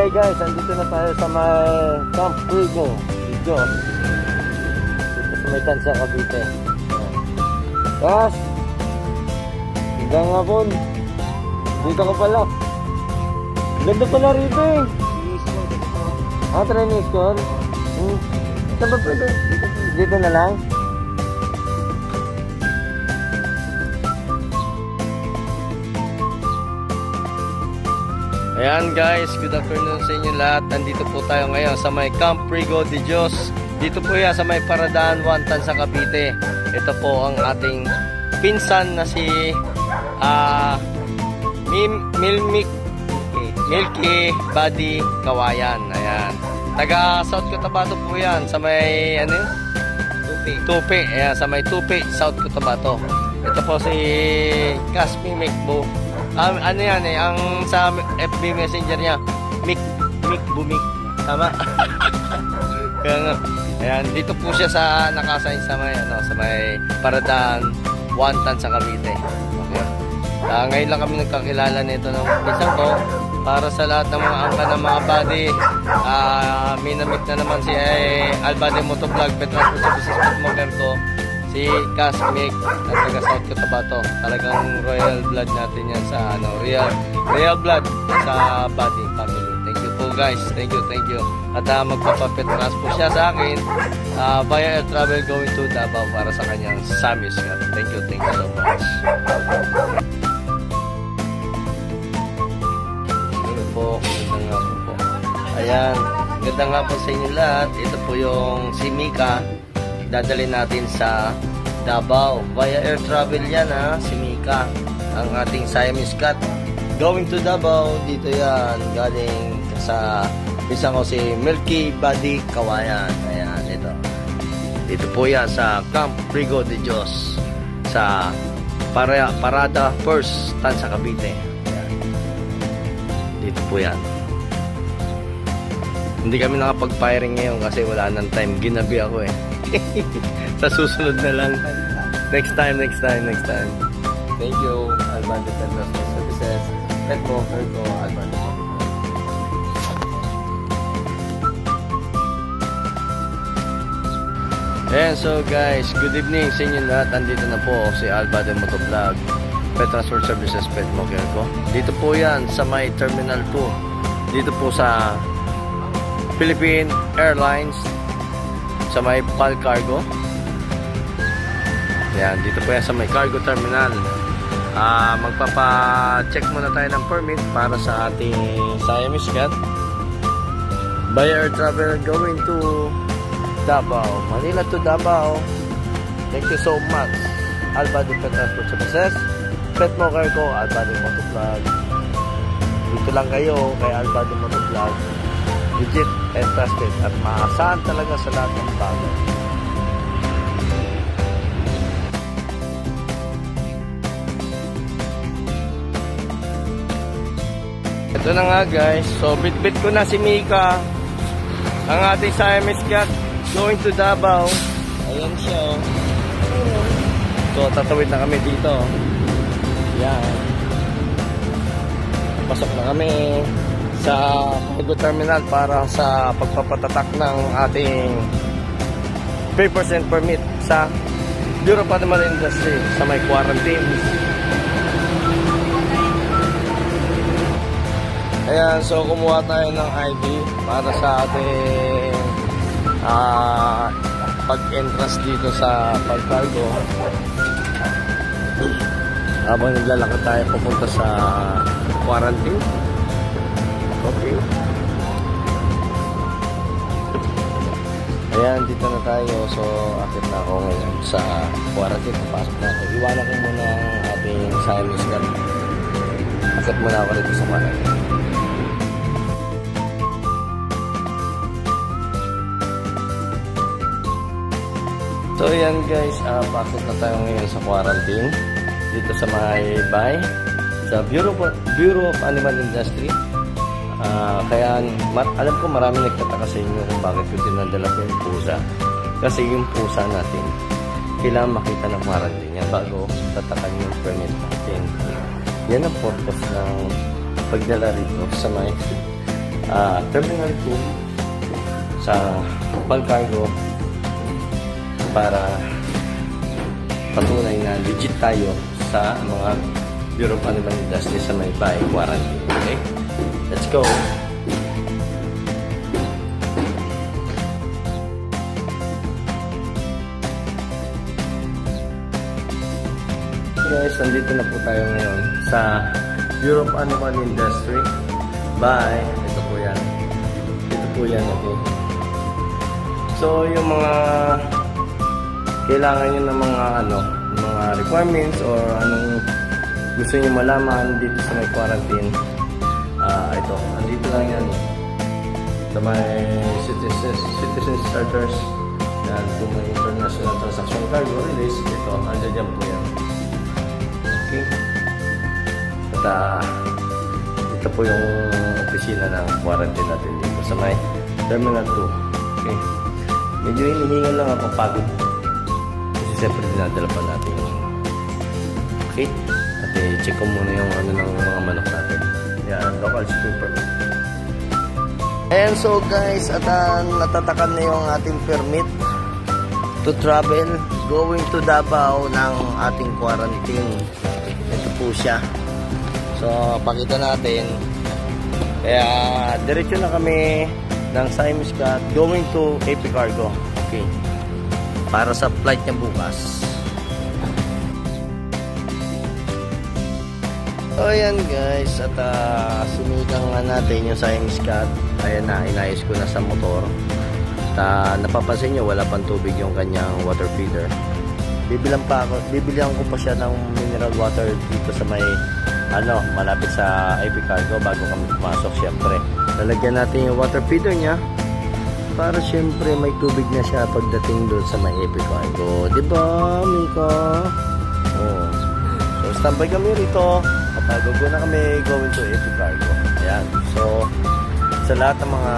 Hi guys, andito na tayo sa may Camp Frigo dito sa may Tansa, Cavite. Guys, hanggang hapon dito ka pala. Ganda pala rito eh. Training school. Saan ba pwede? Dito na lang. Ayan guys, good afternoon sa inyo lahat. Nandito po tayo ngayon sa may Camp Frigo de Dios. Dito po yan sa may Paradaan 1 Tansa, Cavite. Ito po ang ating pinsan na si Milky Buddy Kawayan. Ayan. Taga South Cotabato po yan sa may ano yun? Tupi. Ayan, sa may Tupi, South Cotabato. Ito po si Kasmi Mikbo. Ano yan eh, ang sa FB Messenger niya, Mik Bumik. Tama? Kaya nga, ayan, dito po siya sa nakasign sa may Paradaan 1 Tansa, Cavite. Okay. Ngayon lang kami nagkakilala nito ng isang ko. Para sa lahat ng mga angka ng mga body, minamit na naman si Albade Motovlog, Petras Business Model ko. Si Kasmik at taga South Cotabato. Talagang royal blood natin yan sa real blood sa body family. Thank you po guys. Thank you. At magpapapetras po siya sa akin via air travel going to Davao para sa kanyang Samis. Thank you so much. Magandang hapon po. Ayan, magandang hapon sa inyo lahat. Ito po yung si Mika. Dadalhin natin sa Davao. Via air travel yan si Mika. Ang ating Siamese cat. Going to Davao. Dito yan. Galing sa isang ko si Milky Buddy Kawayan. Ayan, ito. Dito po yan sa Camp Frigo de Dios. Sa Parada First Tansa, Cavite. Ayan. Dito po yan. Hindi kami nakapag-firing ngayon kasi wala nang time. Ginabi ako eh. Sa susunod na lang. Next time. Thank you, Albade Petras Services. Petro, Albade. Ayan, so guys, good evening sa inyo lahat. Andito na po si Albade Motovlog, Petras Services, Petmo ko. Dito po yan sa may Terminal 2. Dito po sa Philippine Airlines sa may PAL Cargo. Ayan, dito po yan sa may cargo terminal. Magpapa-check muna tayo ng permit para sa ating Siamese cat. By air travel going to Davao, Manila to Davao. Thank you so much, Albade Petras Services, Petmo Cargo, Albade Motovlog. Dito lang kayo kay Albade Motovlog. Legit and trusted at maasahan talaga sa lahat ng bagay. Ito na nga guys, so bit ko na si Mika, ang ating Siamese cat, going to Davao. Ayan siya oh. So tatawid na kami dito. Yan. Pasok na kami sa cargo terminal para sa pagpapatatak ng ating papers and permit sa Bureau of Animal Industry sa may quarantine. Ayan, so kumuha tayo ng ID para sa ating pag-entrance dito sa pag-cargo. Habang naglalakad tayo pupunta sa quarantine. Okay. Ayan, dito na tayo. So, akit na ako ngayon sa quarantine. Papasok na ako. Iwanan ko muna ang ating Siamese cat. Akit muna ako dito sa quarantine. So, ayan guys. Pasok na tayo ngayon sa quarantine. Dito sa Mahaybay. Sa Bureau of Animal Industry. Kaya alam ko marami nagtataka sa inyo kung bakit ko dinadala ko yung pusa. Kasi yung pusa natin, kailangan makita ng quarantine yan bago tatakan yung permit natin. Yan ang purpose ng pagdala rito sa may Terminal 2 sa Pal Cargo para patunay na legit tayo sa mga Bureau of Animal Industry sa may bahay quarantine. Okay? Let's go! Guys, nandito na po tayo ngayon sa Bureau of Animal Industry. Bye! Ito po yan. Ito po yan, okay? So, yung mga kailangan nyo ng mga mga requirements or anong gusto nyo malaman dito sa may quarantine. Ito, andito lang yan. Sa may citizen starters. Yan, kung may international transaction cargo release, ito, andyan dyan po yan. Okay. At ito po yung opisina ng quarantine natin dito sa may Terminal 2. Okay. Medyo hinihingal lang ako pagod. Kasi siyempre dinadala pa natin yung okay. At check ko muna yung ng mga manok natin. Yan, local shipping permit. And so guys, at natatakan na yung ating permit to travel going to Davao ng ating quarantine. Ito po siya. So, pakita natin. Kaya, diretso na kami ng Siamese Cat going to AP Cargo. Okay. Para sa flight niya bukas. So, ayan guys. At sumikang nga natin yung Siamese Cat. Ayan na, inayos ko na sa motor. At napapansin nyo, wala pang tubig yung kanyang water feeder. Bibilihan ko pa siya ng mineral water dito sa may malapit sa AP Cargo bago kami pumasok. Syempre lalagyan natin yung water feeder niya para syempre may tubig na siya pagdating doon sa may AP Cargo, diba Mika? So standby kami rito kapag go na kami going to AP Cargo. Ayan, so sa lahat ng mga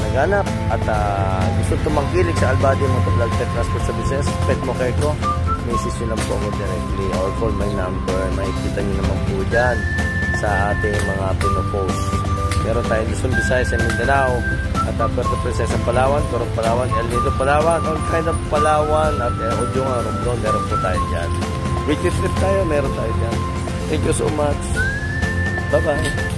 naghanap at gusto tumangkilik sa Albady Motovlog Pet Transport Services, Pet Mo Care ko, message nyo lang po ako directly or call my number. Makikita nyo naman po dyan sa ating mga pinopost. Meron tayong Luzon, Visayas, and Mindanao at Puerto Princesa, Palawan, Corong Palawan, El Nido, Palawan, all kind of Palawan at Odiong, Romblon, meron po tayo dyan. Weekly trip tayo, meron tayo dyan. Thank you so much. Bye-bye.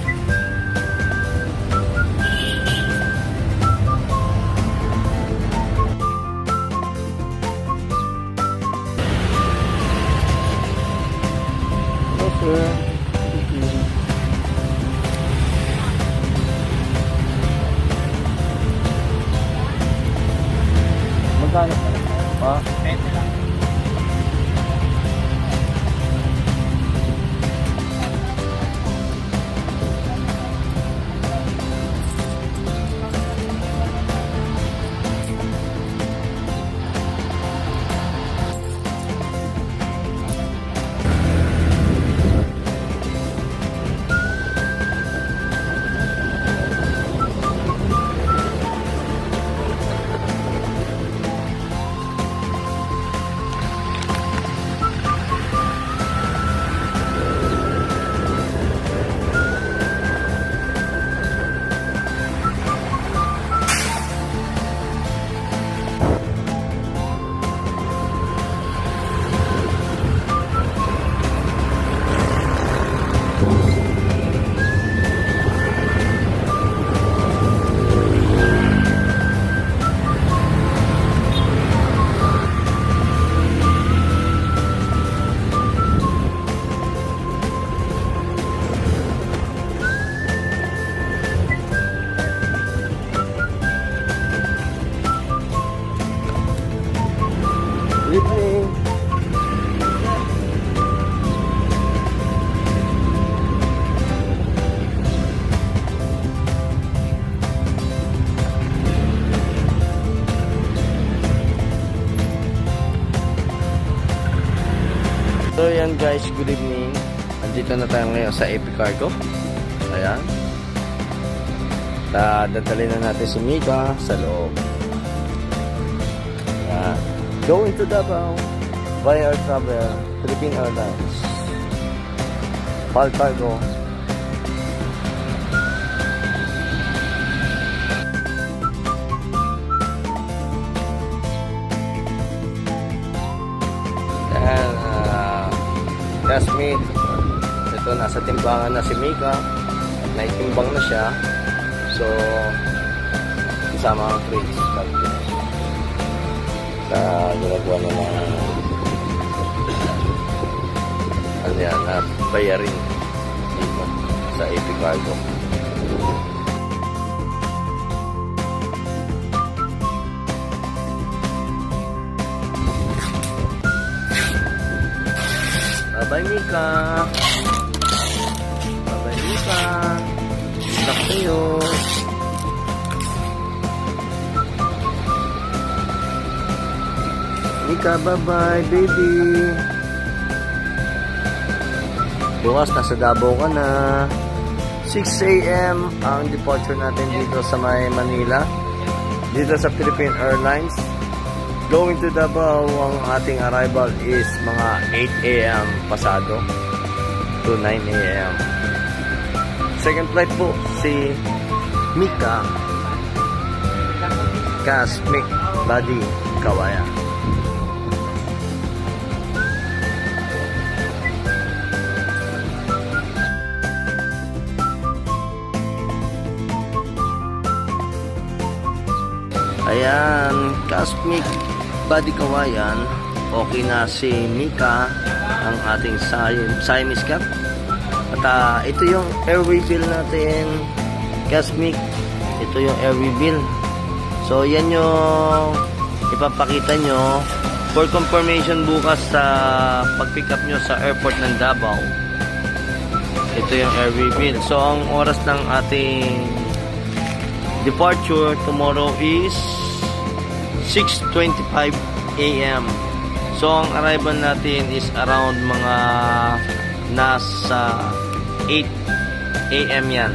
Magkano pa? Pwede lang. So yan guys, good evening. Andito na tayo ngayon sa AP Cargo. Ayan. Dadalhin na natin si Mika sa loob. Ayan. Going to Davao via Air Travel, Philippine Airlines, Pal Cargo. classmate. Ito, nasa timbangan na si Mika. Naitimbang na siya. So, kasama ang friends. Sa ginagawa na ano yan, na bayarin dito sa AP Cargo. Bye-bye, Mika. Bye-bye, Mika. Good luck sa'yo. Mika, bye-bye, baby. Bukas, nasa Davao ka na. 6 a.m. ang departure natin dito sa may Manila. Dito sa Philippine Airlines. Going to Davao, ang ating arrival is mga 8 a.m. pasado to 9 a.m. Second flight po, si Mika Cosmic Body Kawayan. Ayan, Cosmic Body Kawayan. Okay na si Mika, ang ating Siamese Cat. At ito yung airway bill natin, Cosmic. Ito yung airway bill. So yan yung ipapakita nyo for confirmation bukas sa pag-pick up nyo sa airport ng Davao. Ito yung airway bill. So ang oras ng ating departure tomorrow is 6:25 a.m. So ang arrival natin is around mga nasa 8 a.m. yan.